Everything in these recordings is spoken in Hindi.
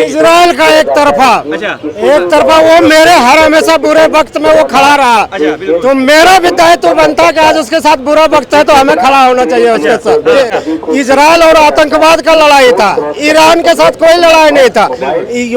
इजराइल का एक तरफा वो मेरे हर हमेशा बुरे वक्त में वो खड़ा रहा। तो मेरा भी दायित्व बनता है कि आज उसके साथ बुरा वक्त है तो हमें खड़ा होना चाहिए उसके साथ। इजराइल और आतंकवाद का लड़ाई था, ईरान के साथ कोई लड़ाई नहीं था।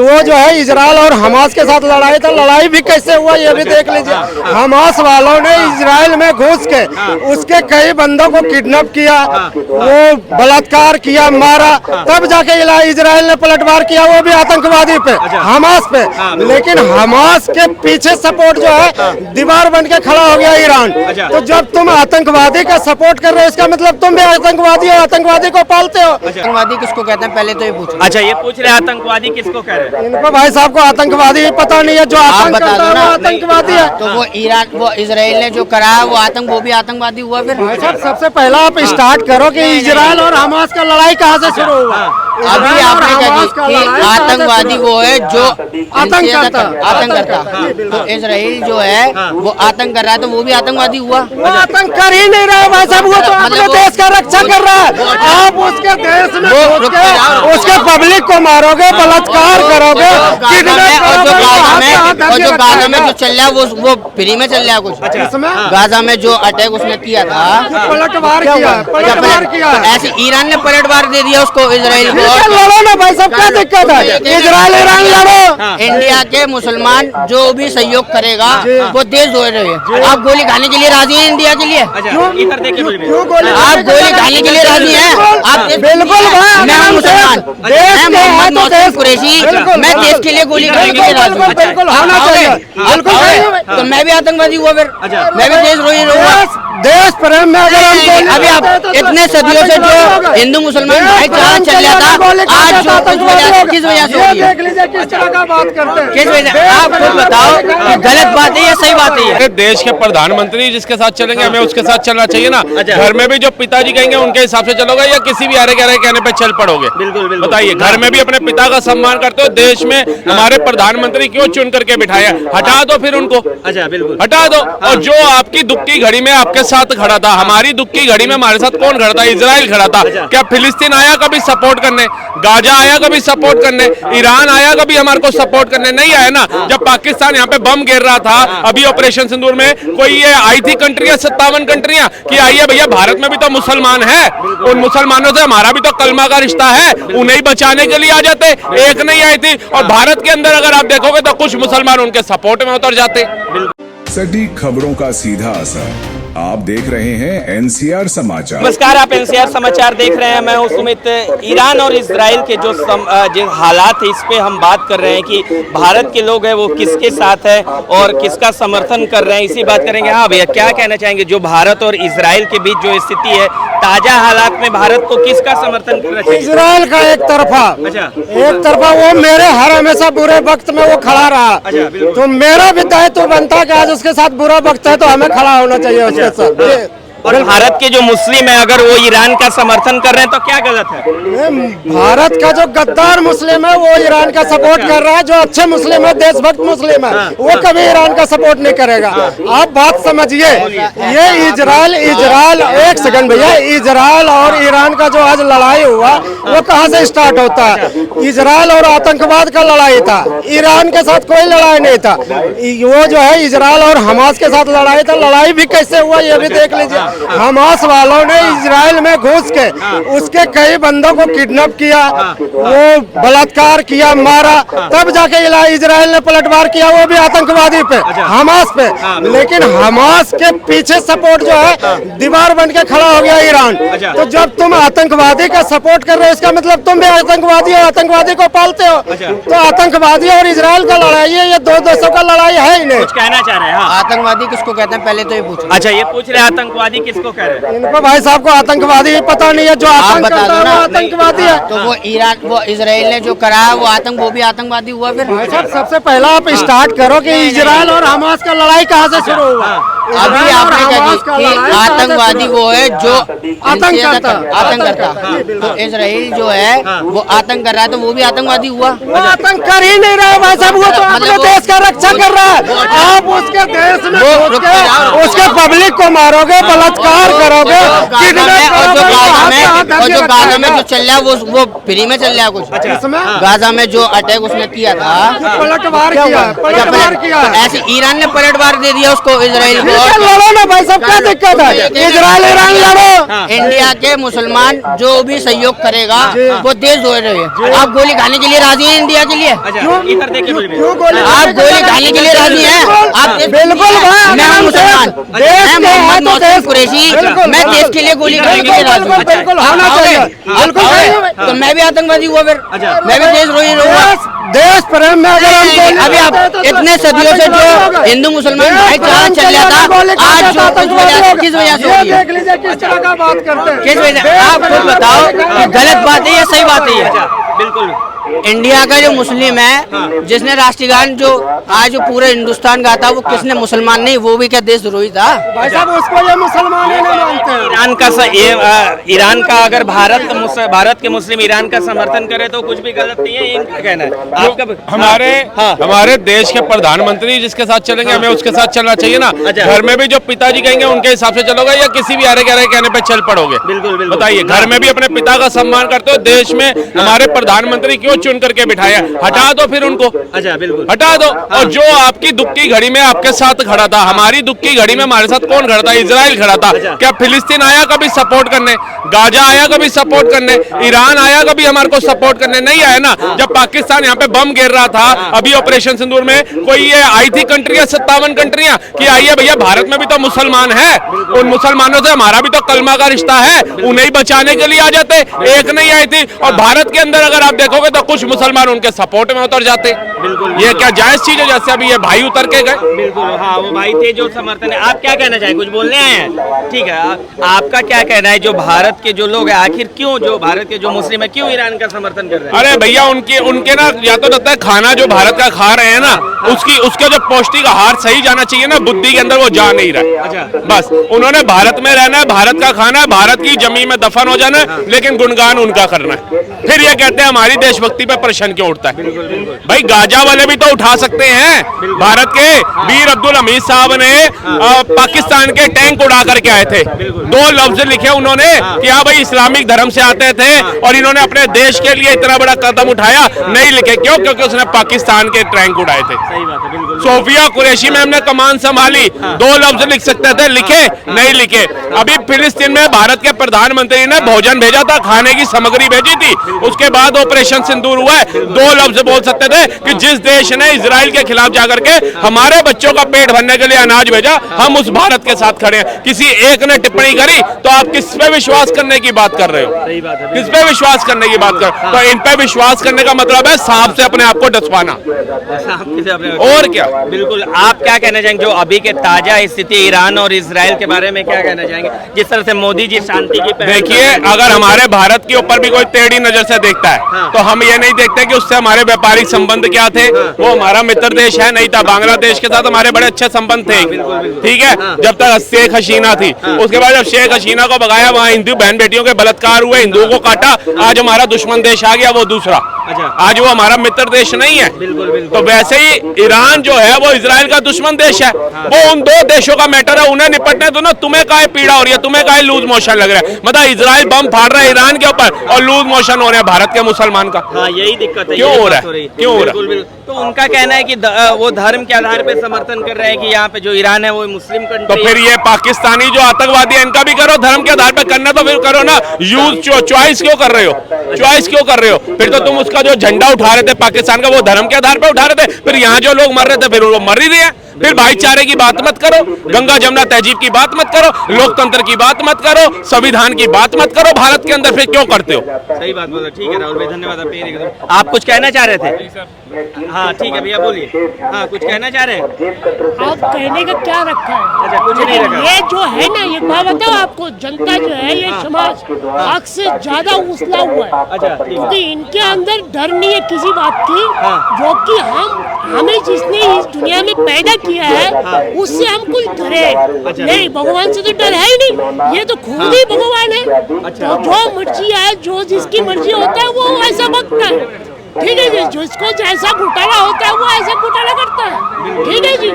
वो जो है इजराइल और हमास के साथ लड़ाई था। लड़ाई भी कैसे हुआ ये भी देख लीजिए। हमास वालों ने इजराइल में घुस के उसके कई बंदों को किडनैप किया, वो बलात्कार किया, मारा, तब जाके इजराइल ने पलटवार किया, वो भी आतंकवादी पे, हमास पे। लेकिन हमास के पीछे सपोर्ट जो है दीवार बन के खड़ा हो गया ईरान। तो जब तुम आतंकवादी का सपोर्ट कर रहे हो इसका मतलब तुम भी आतंकवादी हो, आतंकवादी को पालते हो। आतंकवादी किसको कहते हैं पहले तो ये पूछो। अच्छा ये पूछ रहे हैं आतंकवादी किसको कह रहे हैं? इनको भाई साहब को आतंकवादी पता नहीं है, जो आतंक करता है वो आतंकवादी है। तो वो इजराइल ने जो करा है वो भी आतंकवादी हुआ। फिर भाई साहब सबसे पहला आप स्टार्ट करो कि इजराइल और हमास का लड़ाई कहाँ से शुरू हुआ। अभी आपने क्या कि आतंकवादी वो है जो आतंक करता। तो इजराइल जो है वो आतंक कर रहा है तो वो भी आतंकवादी हुआ। वो आतंक कर ही नहीं रहा है भाई साहब, वो तो अपने देश का रक्षा कर रहा है। आप उसके देश में उसके पब्लिक को मारोगे, बलात्कार करोगे, और जो गाजा में जो चल रहा है वो फ्री में चल रहा है कुछ। गाजा में जो अटैक उसने किया था पलटवार किया, ऐसे ईरान ने पलटवार दे दिया उसको इजराइल को। लड़ो ना भाई साहब, क्या दिक्कत है? इजराइल ईरान लड़ो। इंडिया के मुसलमान जो भी सहयोग करेगा वो देश जोड़ रहे हैं। आप गोली खाने के लिए राजी हैं इंडिया के लिए? आप गोली खाने के लिए राजी हैं? आप बिल्कुल, मैं मुसलमान, मैं मोहम्मद मोहसिन कुरैशी, मैं देश के लिए गोली खाने के लिए राजी हूँ। बिल्कुल होना चाहिए। तो मैं भी आतंकवादी हुआ, फिर मैं भी देशद्रोही रहूंगा। देश प्रेम में अगर अभी आप इतने सदियों से जो हिंदू मुसलमान भाईचारा चल रहा था, आज जो किस वजह से देख लीजिए किस तरह का बात करते हैं। किस वजह से? आप खुद बताओ गलत बात है या सही बात है? देश के प्रधानमंत्री जिसके साथ चलेंगे हमें उसके साथ चलना चाहिए ना। घर में भी जो पिताजी कहेंगे उनके हिसाब से चलोगे या किसी भी आरे कहने पे चल पड़ोगे? बिल्कुल बताइए, घर में भी अपने पिता का सम्मान करते हो, देश में हमारे प्रधानमंत्री क्यों चुन करके बिठाया? हटा दो फिर उनको। अच्छा बिल्कुल हटा दो। और जो आपकी दुख की घड़ी में आपके साथ खड़ा था, हमारी दुख की घड़ी में हमारे साथ कौन खड़ा था? इजराइल खड़ा था। क्या फिलिस्तीन आया कभी सपोर्ट करने? गाजा आया कभी सपोर्ट करने? ईरान आया कभी हमारे को सपोर्ट करने? नहीं आया ना। जब पाकिस्तान यहाँ पे बम गिर रहा था अभी ऑपरेशन सिंदूर में, कोई ये आई थी कंट्रियां 57 कंट्रियां कि आइए भैया भारत में भी तो मुसलमान है, उन मुसलमानों से हमारा भी तो कलमा का रिश्ता है, उन्हें बचाने के लिए आ जाते। एक नहीं आई थी। और भारत के अंदर अगर आप देखोगे तो कुछ मुसलमान उनके सपोर्ट में उतर जाते। सटीक खबरों का सीधा असर। आप देख रहे हैं एनसीआर समाचार। नमस्कार, आप एनसीआर समाचार देख रहे हैं। मैं हूं सुमित। ईरान और इजराइल के जो हालात है इस पे हम बात कर रहे हैं कि भारत के लोग हैं वो किसके साथ है और किसका समर्थन कर रहे हैं, इसी बात करेंगे। हाँ भैया, क्या कहना चाहेंगे जो भारत और इजराइल के बीच जो स्थिति है, ताजा हालात में भारत को किसका समर्थन करना चाहिए? इजराइल का एक तरफा वो मेरे हर हमेशा बुरे वक्त में वो खड़ा रहा। तो मेरा भी दायित्व बनता है कि आज उसके साथ बुरा वक्त है तो हमें खड़ा होना चाहिए उसके साथ। और भारत के जो मुस्लिम है अगर वो ईरान का समर्थन कर रहे हैं तो क्या गलत है? भारत का जो गद्दार मुस्लिम है वो ईरान का सपोर्ट कर रहा है। जो अच्छे मुस्लिम है, देशभक्त मुस्लिम है, वो कभी ईरान का सपोर्ट नहीं करेगा। आप बात समझिए, ये इजराइल एक सेकंड भैया, इजराइल और ईरान का जो आज लड़ाई हुआ वो कहाँ से स्टार्ट होता है? इजराइल और आतंकवाद का लड़ाई था, ईरान के साथ कोई लड़ाई नहीं था। वो जो है इजराइल और हमास के साथ लड़ाई था। लड़ाई भी कैसे हुआ ये भी देख लीजिए। हमास वालों ने इजराइल में घुस के उसके कई बंदों को किडनैप किया, वो बलात्कार किया, मारा, तब जाके इजराइल ने पलटवार किया, वो भी आतंकवादी पे, हमास पे। लेकिन हमास के पीछे सपोर्ट जो है दीवार बन के खड़ा हो गया ईरान। तो जब तुम आतंकवादी का सपोर्ट कर रहे हो इसका मतलब तुम भी आतंकवादी हो, आतंकवादी को पालते हो। तो आतंकवादी और इजराइल का लड़ाई है, ये दो देशों का लड़ाई है ही नहीं। कुछ कहना चाह रहे हैं? आतंकवादी किसको कहते हैं पहले तो ये पूछो। अच्छा ये पूछ रहे हैं आतंकवादी किसको कह रहे हैं? इनको भाई साहब को आतंकवादी पता नहीं है, जो आतंक करता है वो आतंकवादी है। तो वो इजराइल ने जो करा है वो भी आतंकवादी हुआ। फिर भाई साहब सबसे पहला आप स्टार्ट करो कि इजराइल और हमास का लड़ाई कहाँ से शुरू हुआ। अभी आपने क्या कि आतंकवादी वो है जो आतंक करता तो इजराइल जो है वो आतंक कर रहा है तो वो भी आतंकवादी हुआ। वो आतंक कर ही नहीं रहा भाई साहब, वो तो अपने देश का रक्षा कर रहा है। आप उसके देश में उसके पब्लिक को मारोगे, बलात्कार करोगे, और जो गाजा में जो चल रहा है वो फ्री में चल रहा है कुछ। गाजा में जो अटैक उसने किया था पलटवार किया, ऐसे ईरान ने पलटवार दे दिया उसको इजराइल को। लड़ो ना भाई साहब, क्या दिक्कत है, इजराइल ईरान लड़ो। इंडिया के मुसलमान जो भी सहयोग करेगा वो देश जोड़ रहे हैं। आप गोली खाने के लिए राजी हैं इंडिया के लिए? आप गोली खाने के लिए राजी हैं? आप बिल्कुल, मैं हूँ मुसलमान, मैं मोहम्मद नौसेन कुरैशी, मैं देश के लिए गोली खाने के लिए राजी हूँ। बिल्कुल होना चाहिए, तो मैं भी आतंकवादी हुआ, फिर मैं भी देशद्रोही रहूंगा। देश प्रेम में अगर अभी आप इतने सदियों से जो हिंदू मुसलमान भाईचारा चल रहा था, आज जो किस वजह से हो रही है? देख लीजिए किस तरह का बात करते हैं। किस वजह से? आप खुद बताओ कि गलत बात है या सही बात है ये? बिल्कुल इंडिया का जो मुस्लिम है जिसने राष्ट्रगान जो आज पूरे हिंदुस्तान का था वो किसने? मुसलमान नहीं, वो भी क्या देशद्रोही था? भाई साहब उसको ये मुसलमान ही नहीं मानते हैं। ईरान का अगर भारत के मुस्लिम ईरान का समर्थन करे तो कुछ भी गलत नहीं है, इनका कहना है। आपका हमारे देश के प्रधानमंत्री जिसके साथ चलेंगे हमें उसके साथ चलना चाहिए ना। घर में भी जो पिताजी कहेंगे उनके हिसाब से चलोगे या किसी भी आरे कहने पे चल पड़ोगे? बिल्कुल बताइए, घर में भी अपने पिता का सम्मान करते हो, देश में हमारे प्रधानमंत्री क्यों चुन करके बिठाया? हटा दो फिर उनको, बिल्कुल हटा दो। और जो आपकी दुख की घड़ी में आपके साथ खड़ा था, हमारी दुख की घड़ी में हमारे साथ कौन खड़ा था? इजराइल खड़ा था। क्या फिलिस्तीन आया कभी सपोर्ट करने? गाजा आया कभी सपोर्ट करने? ईरान आया कभी हमारे को सपोर्ट करने? नहीं आया ना। जब पाकिस्तान यहाँ पे बम गिर रहा था अभी ऑपरेशन सिंदूर में, कोई ये आई थी कंट्रियां, 57 कंट्रियां कि आइए भैया भारत में भी तो मुसलमान है, उन मुसलमानों से हमारा भी तो कलमा का रिश्ता है, उन्हें बचाने के लिए आ जाते। एक नहीं आई थी। और भारत के अंदर अगर आप देखोगे तो कुछ मुसलमान उनके सपोर्ट में उतर जाते। बिल्कुल, ये क्या जायज चीज है? जैसे अभी ये भाई उतर के गए। बिल्कुल, हाँ वो भाई थे जो समर्थन है। आप क्या कहना चाहें? कुछ बोलने आए हैं? ठीक है, आपका क्या कहना है? जो भारत के जो लोग हैं, आखिर क्यों जो भारत के जो मुस्लिम है क्यों ईरान का समर्थन कर रहे हैं? अरे भैया उनके ना या तो लगता है खाना जो भारत का खा रहे हैं ना उसका जो पौष्टिक आहार सही जाना चाहिए ना, बुद्धि के अंदर वो जा नहीं रहा। बस उन्होंने भारत में रहना है, भारत का खाना है, भारत की जमीन में दफन हो जाना है, लेकिन गुणगान उनका करना है। फिर ये कहते हैं हमारी देशभक्ति पे प्रश्न क्यों उठता है? भाई गाजा वाले भी तो उठा सकते हैं। भारत के वीर अब्दुल हमीद साहब ने पाकिस्तान के टैंक उड़ा करके आए थे। 2 लफ्ज लिखे उन्होंने कि हाँ भाई इस्लामिक धर्म से आते थे और इन्होंने अपने देश के लिए इतना बड़ा कदम उठाया। नहीं लिखे, क्यों? क्योंकि उसने पाकिस्तान के टैंक उड़ाए थे। सही बात है, बिल्कुल। सोफिया कुरैशी में हमने कमान संभाली, 2 लफ्ज लिख सकते थे, लिखे नहीं लिखे। अभी फिलिस्तीन में भारत के प्रधानमंत्री ने भोजन भेजा था, खाने की सामग्री भेजी थी, उसके बाद ऑपरेशन सिंदूर हुआ है। 2 लफ्ज बोल सकते थे कि जिस देश ने इजराइल के खिलाफ जाकर के हमारे बच्चों का पेट भरने के लिए अनाज भेजा, हम उस भारत के साथ खड़े हैं। किसी एक ने टिप्पणी करी तो आप किस पे विश्वास करने की बात कर रहे हो? सही बात है, किस पे विश्वास करने की बात कर? तो इन पे विश्वास करने का मतलब है सांप से अपने आप को डसवाना, और क्या? बिल्कुल। आप क्या कहना चाहेंगे जो अभी के ताजा स्थिति ईरान और इजराइल के बारे में क्या कहना चाहेंगे? जिस तरह से मोदी जी शांति की देखिए, अगर हमारे भारत के ऊपर भी कोई टेढ़ी नजर से देखता है तो हम ये नहीं देखते कि उससे हमारे व्यापारिक संबंध क्या थे। वो हमारा मित्र देश है, नहीं था। बांग्लादेश के साथ हमारे बड़े अच्छे संबंध थे, ठीक है, जब तक शेख हसीना थी। उसके बाद जब शेख हसीना को भगाया, वहाँ हिंदू बहन बेटियों के बलात्कार हुए, हिंदुओं को काटा, आज हमारा दुश्मन देश आ गया, वो दूसरा। आज वो हमारा मित्र देश नहीं है। तो वैसे ही ईरान जो है वो इजराइल का दुश्मन देश है। वो उन 2 देशों का मैटर है, उन्हें निपटने दो ना। तुम्हें काहे पीड़ा हो रही है? तुम्हें काहे लूज मोशन लग रहा है? मतलब इजराइल बम फाड़ रहा है ईरान के ऊपर और लूज मोशन हो रहे हैं भारत के मुसलमान का। हाँ, यही दिक्कत है। क्यों हो रहा है? क्यों हो रहा है? तो उनका कहना है कि वो धर्म के आधार पे समर्थन कर रहे हैं कि यहाँ पे जो ईरान है वो मुस्लिम कंट्री। तो फिर ये पाकिस्तानी जो आतंकवादी है इनका भी करो, धर्म के आधार पे करना तो फिर करो ना। यूज चॉइस क्यों कर रहे हो? चॉइस क्यों कर रहे हो? फिर तो तुम उसका जो झंडा उठा रहे थे पाकिस्तान का, वो धर्म के आधार पे उठा रहे थे। फिर यहाँ जो लोग मर रहे थे फिर वो मर ही रहे हैं। फिर भाईचारे की बात मत करो, गंगा जमुना तहजीब की बात मत करो, लोकतंत्र की बात मत करो, संविधान की बात मत करो भारत के अंदर। फिर क्यों करते हो? सही बात बोलो। ठीक है राहुल भाई, धन्यवाद। आप कुछ कहना चाह रहे थे? हाँ ठीक है भैया, बोलिए। हाँ, कुछ कहना चाह रहे हैं? आप कहने का क्या रखा है? अच्छा, कुछ नहीं रखा। ये जो है ना, ये बात बताओ आपको, जनता जो है ये समाज आग से ज्यादा उछला हुआ है। अच्छा, क्योंकि इनके अंदर डर नहीं है किसी बात की, जो कि हम हमें जिसने इस दुनिया में पैदा किया है उससे हम कुछ डरे नहीं, भगवान से तो डर है ही नहीं, ये तो खुद ही भगवान है। तो जो मर्जी है, जो जिसकी मर्जी होता है वो ऐसा बकता है, ठीक है जी। जिसको जैसा घोटाला होता है वो ऐसा घोटाला करता है, ठीक है जी।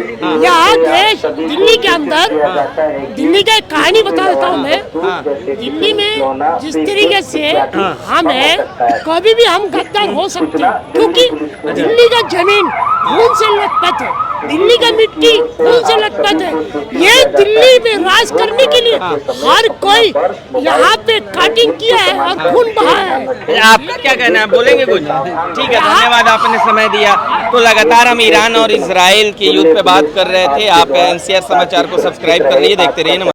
यहाँ देश दिल्ली के अंदर, दिल्ली का एक कहानी बता देता हूँ मैं। दिल्ली में जिस तरीके से हम है, कभी भी हम गद्दार हो सकते हैं, क्योंकि दिल्ली का जमीन खून से लथपथ है, दिल्ली का मिट्टी खून से लथपथ है। ये दिल्ली में राज करने के लिए हर कोई यहाँ पे काटिंग किया है और खून बहा है। आपका क्या कहना है, बोलेंगे कुछ? ठीक है, धन्यवाद, आपने समय दिया। तो लगातार हम ईरान और इजराइल के युद्ध पे बात कर रहे थे। आप एनसीआर समाचार को सब्सक्राइब कर लीजिए, देखते रहिए।